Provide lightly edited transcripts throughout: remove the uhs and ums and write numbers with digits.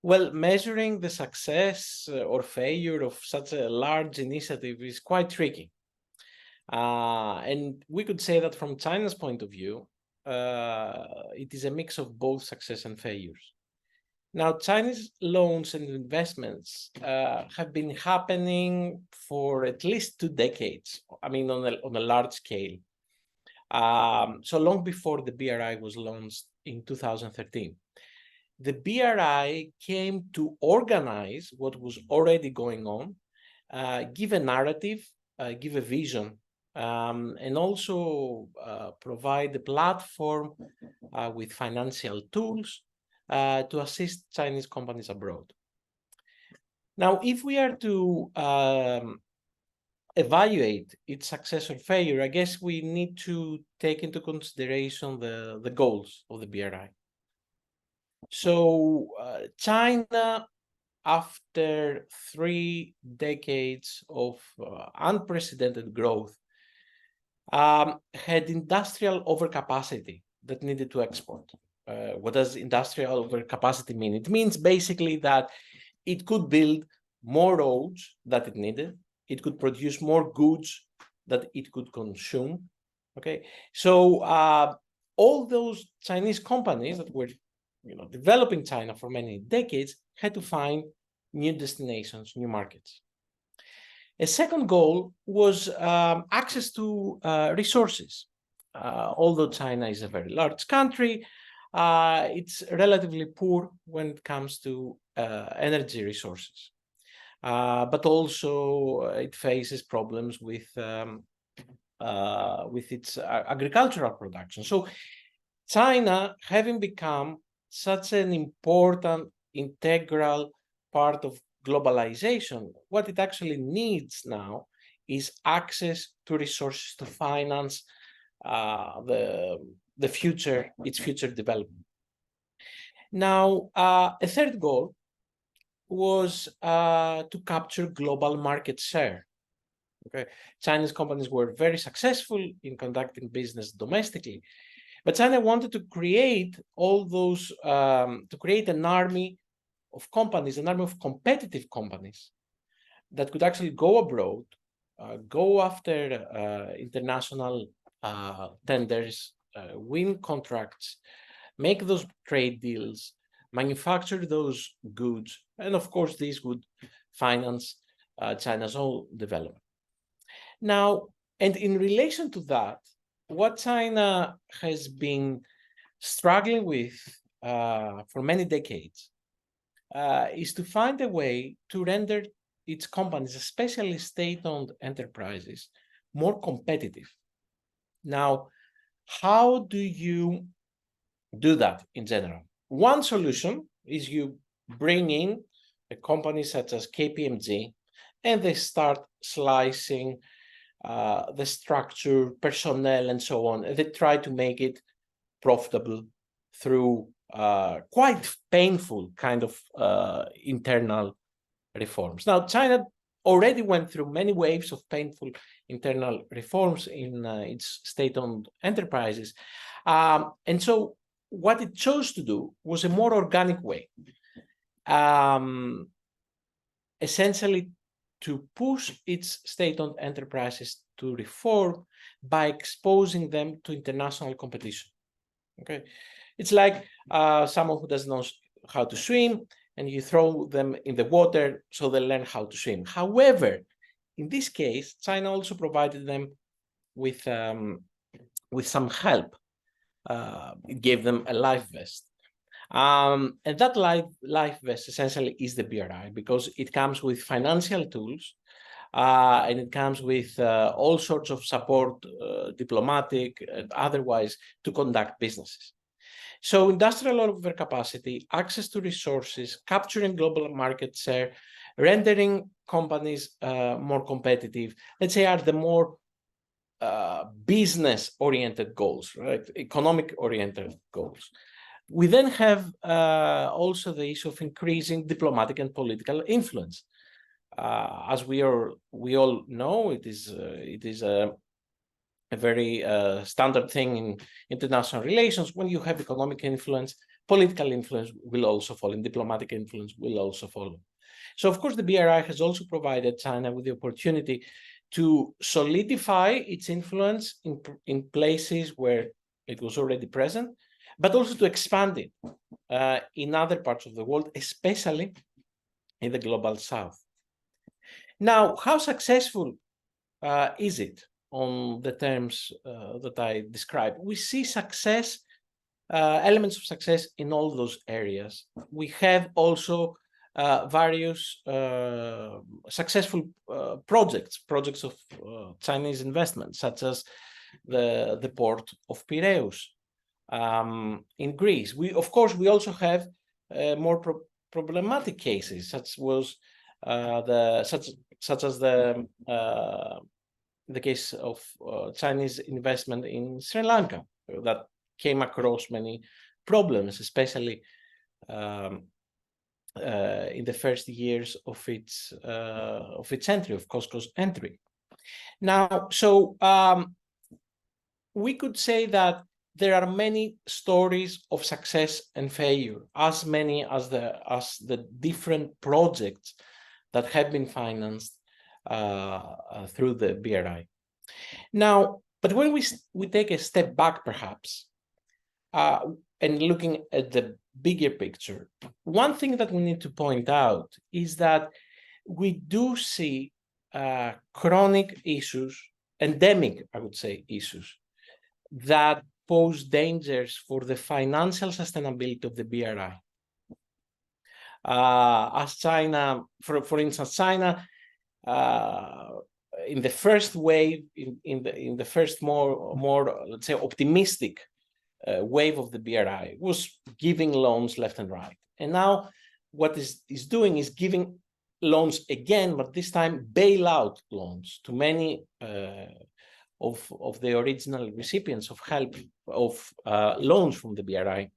Well, measuring the success or failure of such a large initiative is quite tricky. And we could say that from China's point of view, it is a mix of both success and failures. Now, Chinese loans and investments have been happening for at least 2 decades, I mean, on a large scale. So long before the BRI was launched in 2013. The BRI came to organize what was already going on, give a narrative, give a vision, and also provide a platform with financial tools to assist Chinese companies abroad. Now, if we are to evaluate its success or failure, I guess we need to take into consideration the goals of the BRI. So China, after 3 decades of unprecedented growth, had industrial overcapacity that needed to export. What does industrial overcapacity mean? It means basically that it could build more roads that it needed. It could produce more goods that it could consume. Okay, so all those Chinese companies that were, developing China for many decades had to find new destinations, new markets. A second goal was access to resources. Although China is a very large country, it's relatively poor when it comes to energy resources. But also it faces problems with its agricultural production. So China, having become such an important, integral part of globalization, what it actually needs now is access to resources to finance its future development. Now, a third goal was to capture global market share. Okay, Chinese companies were very successful in conducting business domestically, but China wanted to create all those, to create an army of companies, an army of competitive companies that could actually go abroad, go after international tenders, win contracts, make those trade deals, manufacture those goods, and of course, these would finance China's own development. Now, and in relation to that, what China has been struggling with for many decades is to find a way to render its companies, especially state-owned enterprises, more competitive. Now, how do you do that in general? One solution is you bring in a company such as KPMG, and they start slicing the structure, personnel, and so on. They try to make it profitable through quite painful kind of internal reforms. Now, China already went through many waves of painful internal reforms in its state-owned enterprises. And so what it chose to do was a more organic way, essentially to push its state-owned enterprises to reform by exposing them to international competition. Okay, it's like someone who doesn't know how to swim, and you throw them in the water so they learn how to swim. However, in this case, China also provided them with some help. It gave them a life vest. And that life vest essentially is the BRI, because it comes with financial tools, and it comes with all sorts of support, diplomatic and otherwise, to conduct businesses. So industrial overcapacity, access to resources, capturing global market share, rendering companies more competitive, let's say, are the more business-oriented goals, right? Economic-oriented goals. We then have also the issue of increasing diplomatic and political influence. As we all know, it is a very standard thing in international relations. When you have economic influence, political influence will also follow, and diplomatic influence will also follow. So, of course, the BRI has also provided China with the opportunity to solidify its influence in places where it was already present, but also to expand it in other parts of the world, especially in the global south. Now, how successful is it on the terms that I described? We see success, elements of success in all those areas. We have also various successful projects of Chinese investment, such as the port of Piraeus in Greece. We also have more problematic cases, such as the case of Chinese investment in Sri Lanka that came across many problems, especially in the first years of its entry, of COSCO's entry. Now, so we could say that there are many stories of success and failure, as many as the different projects that have been financed through the BRI. Now, but when we take a step back, perhaps, and looking at the bigger picture, one thing that we need to point out is that we do see chronic issues, endemic, I would say, issues that pose dangers for the financial sustainability of the BRI. As China, for instance, China, in the first wave, in the first more let's say optimistic wave of the BRI, was giving loans left and right, and now what is doing is giving loans again, but this time bailout loans to many of the original recipients of help of loans from the BRI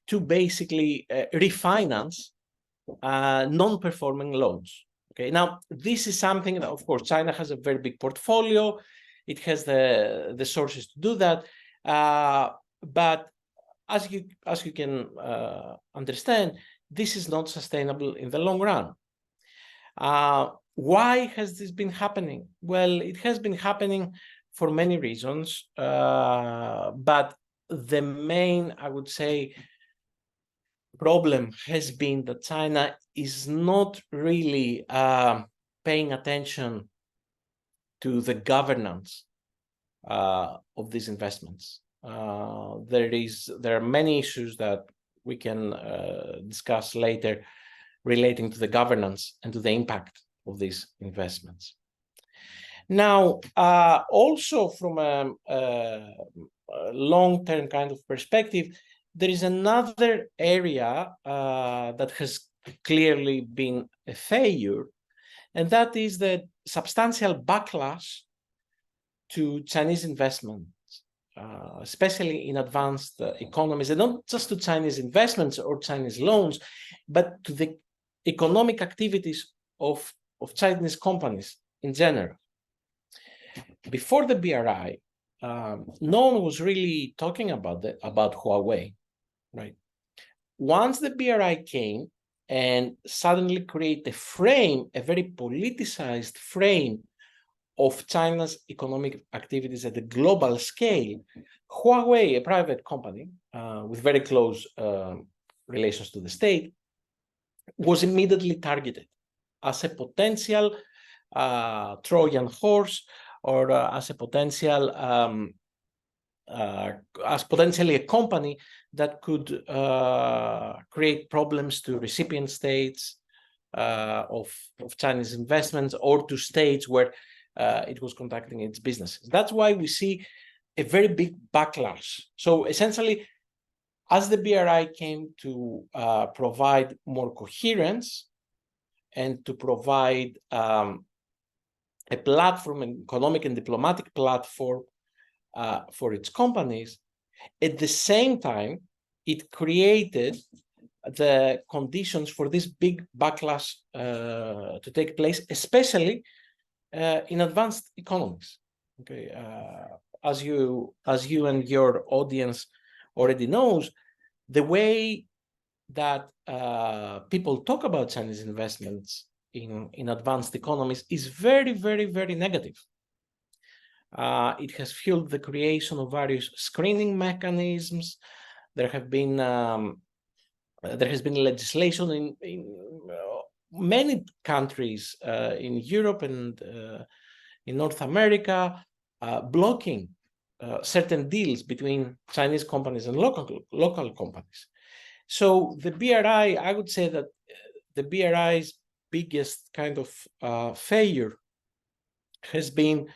to basically refinance non-performing loans. Okay, now this is something that, of course, China has a very big portfolio. It has the sources to do that, but as you can understand, this is not sustainable in the long run. Why has this been happening? Well, it has been happening for many reasons, but the main, I would say, problem has been that China is not really paying attention to the governance of these investments. There are many issues that we can discuss later relating to the governance and to the impact of these investments. Now, also from a long-term kind of perspective, there is another area that has clearly been a failure, and that is the substantial backlash to Chinese investment, especially in advanced economies, and not just to Chinese investments or Chinese loans, but to the economic activities of Chinese companies in general. Before the BRI, no one was really talking about Huawei, right? Once the BRI came and suddenly created a very politicized frame of China's economic activities at a global scale, Huawei, a private company with very close relations to the state, was immediately targeted as a potential Trojan horse, or as potentially a company that could create problems to recipient states of Chinese investments, or to states where it was conducting its businesses. That's why we see a very big backlash. So essentially, as the BRI came to provide more coherence and to provide a platform, an economic and diplomatic platform for its companies, at the same time, it created the conditions for this big backlash to take place, especially in advanced economies. Okay, as you and your audience already knows, the way that people talk about Chinese investments in advanced economies is very, very, very negative. It has fueled the creation of various screening mechanisms. There has been legislation in many countries in Europe and in North America blocking certain deals between Chinese companies and local companies. So the BRI, I would say that the BRI's biggest kind of failure has been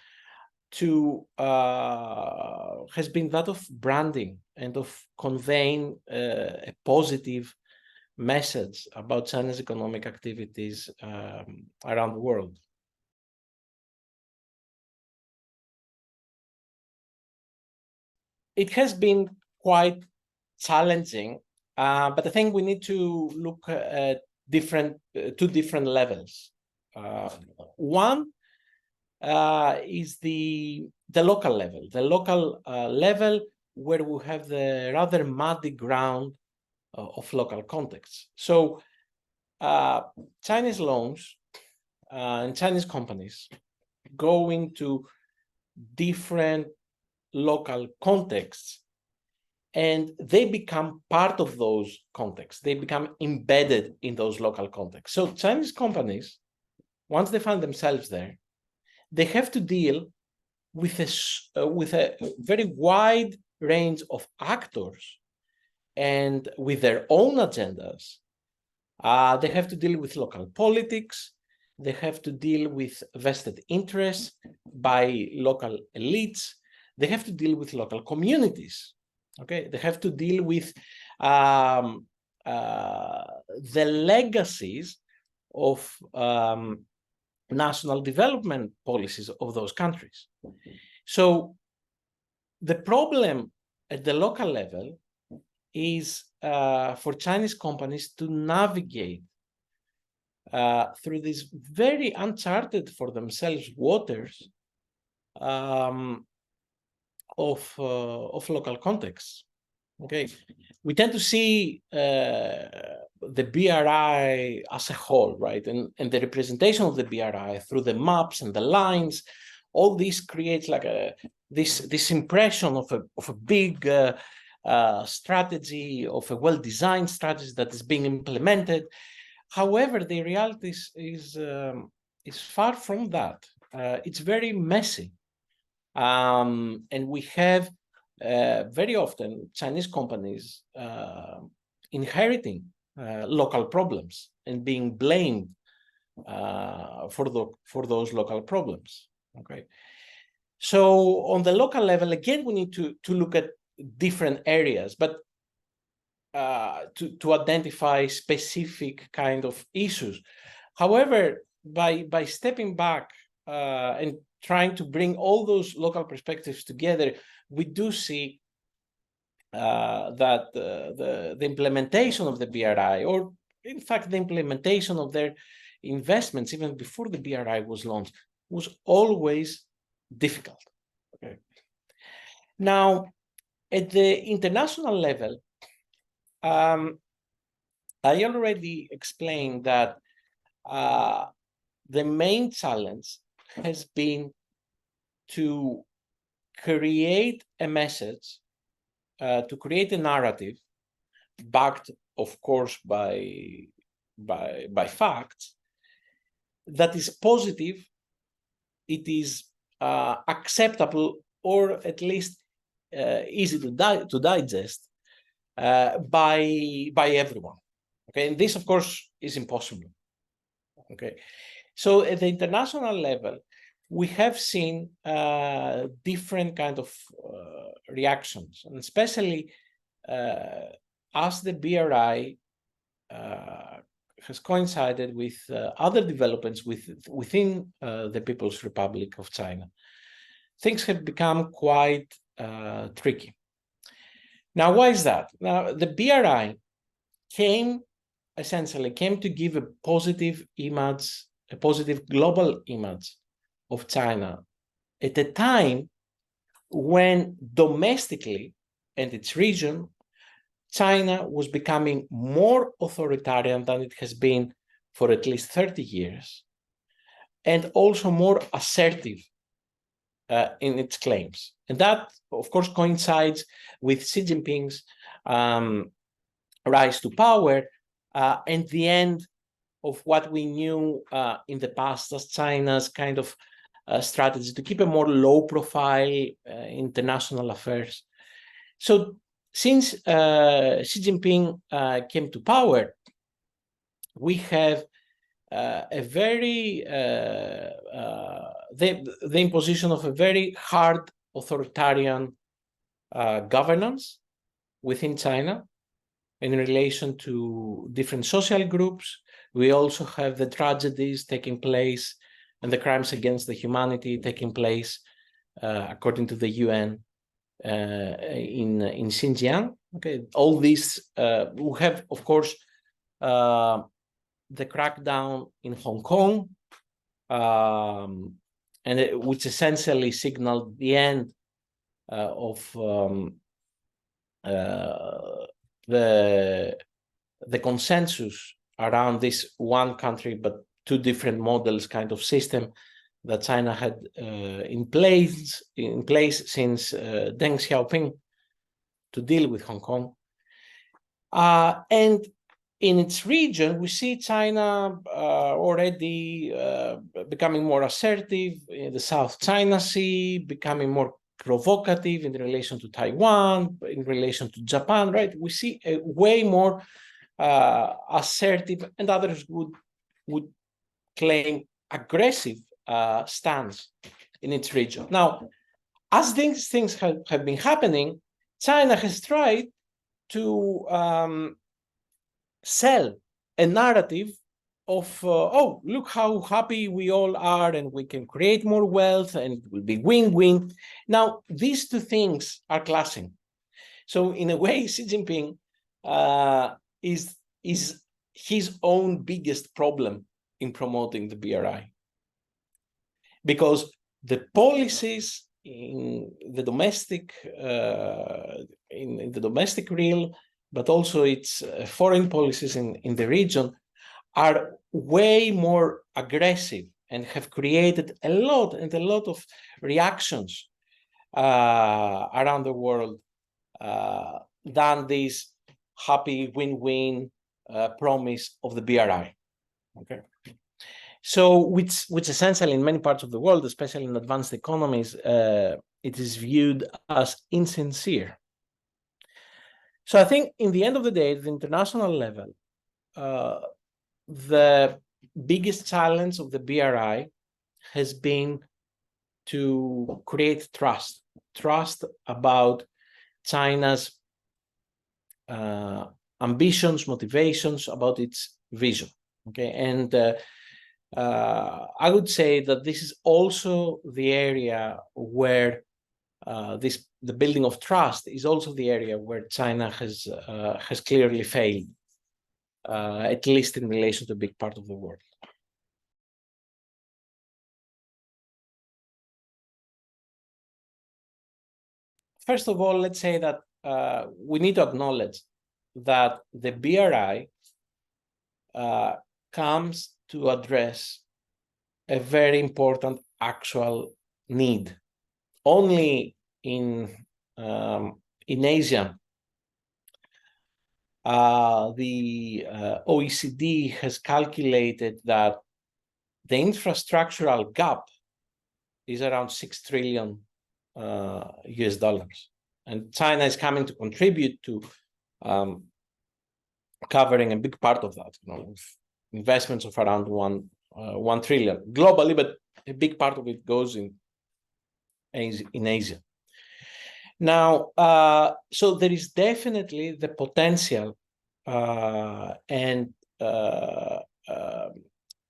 that of branding and of conveying a positive message about China's economic activities around the world. It has been quite challenging, but I think we need to look at two different levels. One is the local level. The local level where we have the rather muddy ground of local contexts. So Chinese loans and Chinese companies go into different local contexts, and they become part of those contexts. They become embedded in those local contexts. So Chinese companies, once they find themselves there, they have to deal with a very wide range of actors and with their own agendas. They have to deal with local politics. They have to deal with vested interests by local elites. They have to deal with local communities. Okay, they have to deal with the legacies of national development policies of those countries. So the problem at the local level is for Chinese companies to navigate through these very uncharted for themselves waters of local contexts. Okay, we tend to see the BRI as a whole, right, and the representation of the BRI through the maps and the lines. All this creates like this impression of a big strategy, of a well-designed strategy that is being implemented. However, the reality is far from that. It's very messy. And we have very often Chinese companies inheriting local problems and being blamed for those local problems. Okay, so on the local level, again, we need to look at different areas, but to identify specific kind of issues. However, by stepping back and trying to bring all those local perspectives together, we do see that the implementation of the BRI, or in fact the implementation of their investments even before the BRI was launched, was always difficult. Okay. Now, at the international level, I already explained that the main challenge has been to create a message, to create a narrative backed, of course, by facts, that is positive, it is acceptable, or at least easy to digest by everyone. Okay, and this, of course, is impossible. Okay, so at the international level, we have seen different kind of reactions, and especially as the BRI has coincided with other developments within the People's Republic of China, things have become quite tricky. Now, why is that? Now, the BRI essentially came to give a positive image, a positive global image of China at a time when domestically and its region, China was becoming more authoritarian than it has been for at least 30 years, and also more assertive in its claims. And that, of course, coincides with Xi Jinping's rise to power and the end of what we knew in the past as China's kind of strategy to keep a more low profile international affairs. So since Xi Jinping came to power, we have a very the imposition of a very hard authoritarian governance within China in relation to different social groups. We also have the tragedies taking place and the crimes against the humanity taking place, according to the UN, in Xinjiang. Okay, all these we have, of course, the crackdown in Hong Kong, which essentially signaled the end of the consensus around this one country but two different models kind of system that China had in place since Deng Xiaoping to deal with Hong Kong. And in its region, we see China already becoming more assertive in the South China Sea, becoming more provocative in relation to Taiwan, in relation to Japan, right? We see a way more assertive, and others would claim aggressive stance in its region. Now, as these things have been happening, China has tried to sell a narrative of, oh, look how happy we all are and we can create more wealth and it will be win-win. Now, these two things are clashing. So in a way, Xi Jinping is his own biggest problem in promoting the BRI. Because the policies in the domestic in the domestic realm, but also its foreign policies in the region are way more aggressive and have created a lot of reactions around the world than this happy win-win promise of the BRI. Okay. So, which essentially in many parts of the world, especially in advanced economies, it is viewed as insincere. So I think in the end of the day, at the international level, the biggest challenge of the BRI has been to create trust about China's ambitions, motivations, about its vision. Okay, and I would say that this is also the area where the building of trust is also the area where China has clearly failed, at least in relation to a big part of the world. First of all, let's say that we need to acknowledge that the BRI comes to address a very important actual need. Only in Asia, the OECD has calculated that the infrastructural gap is around $6 trillion US dollars, and China is coming to contribute to covering a big part of that. With investments of around $1 trillion globally, but a big part of it goes in Asia. Now, so there is definitely the potential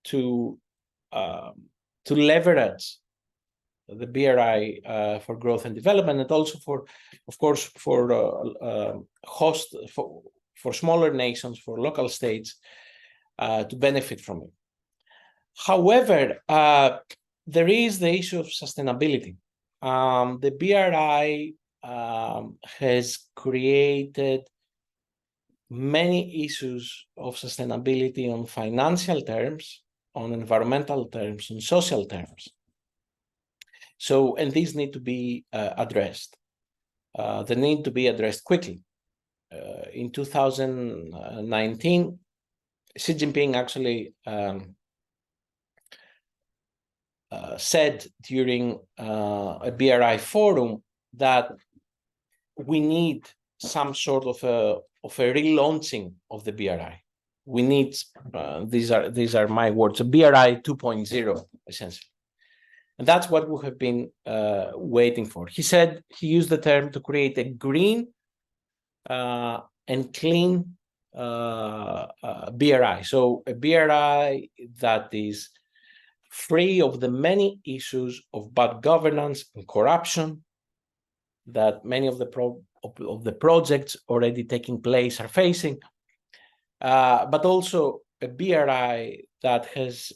to leverage the BRI for growth and development, and also for, of course, for for smaller nations, for local states to benefit from it. However, there is the issue of sustainability. The BRI has created many issues of sustainability on financial terms, on environmental terms, on social terms. So, and these need to be addressed. They need to be addressed quickly. In 2019, Xi Jinping actually said during a BRI forum that we need some sort of a relaunching of the BRI. We need these are my words, a BRI 2.0 essentially, and that's what we have been waiting for. He said he used the term to create a green and clean BRI. So a BRI that is free of the many issues of bad governance and corruption that many of the projects already taking place are facing, but also a BRI that has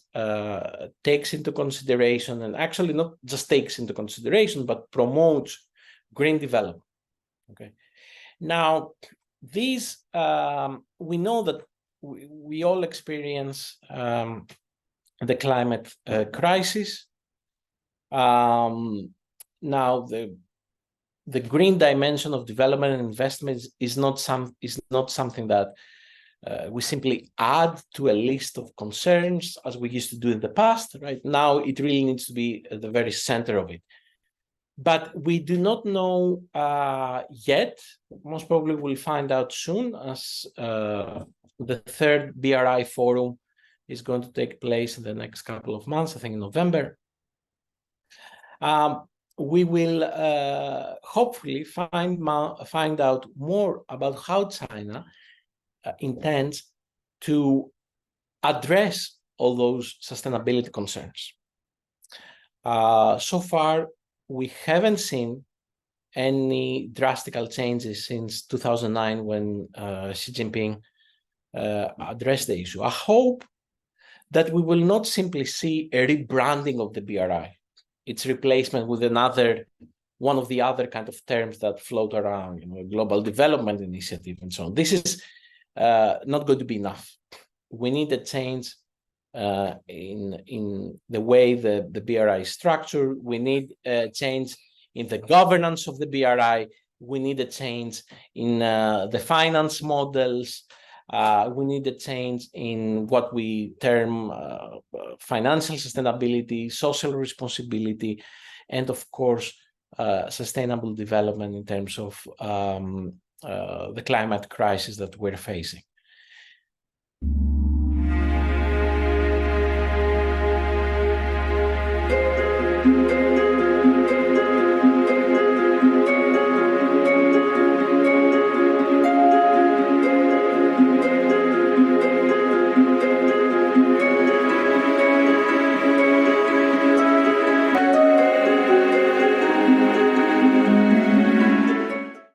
takes into consideration, and actually not just takes into consideration, but promotes green development. Okay. Now, these we know that we all experience the climate crisis. Now, the green dimension of development and investment is not something that we simply add to a list of concerns as we used to do in the past. Right now, it really needs to be at the very center of it. But we do not know yet. Most probably we'll find out soon, as the third BRI forum is going to take place in the next couple of months, I think in November. We will hopefully find out more about how China intends to address all those sustainability concerns. So far, we haven't seen any drastic changes since 2009 when Xi Jinping addressed the issue. I hope that we will not simply see a rebranding of the BRI, its replacement with one of the other kind of terms that float around, global development initiative and so on. This is not going to be enough. We need a change in the way the BRI is structured. We need a change in the governance of the BRI. We need a change in the finance models. We need a change in what we term financial sustainability, social responsibility, and of course, sustainable development in terms of the climate crisis that we're facing.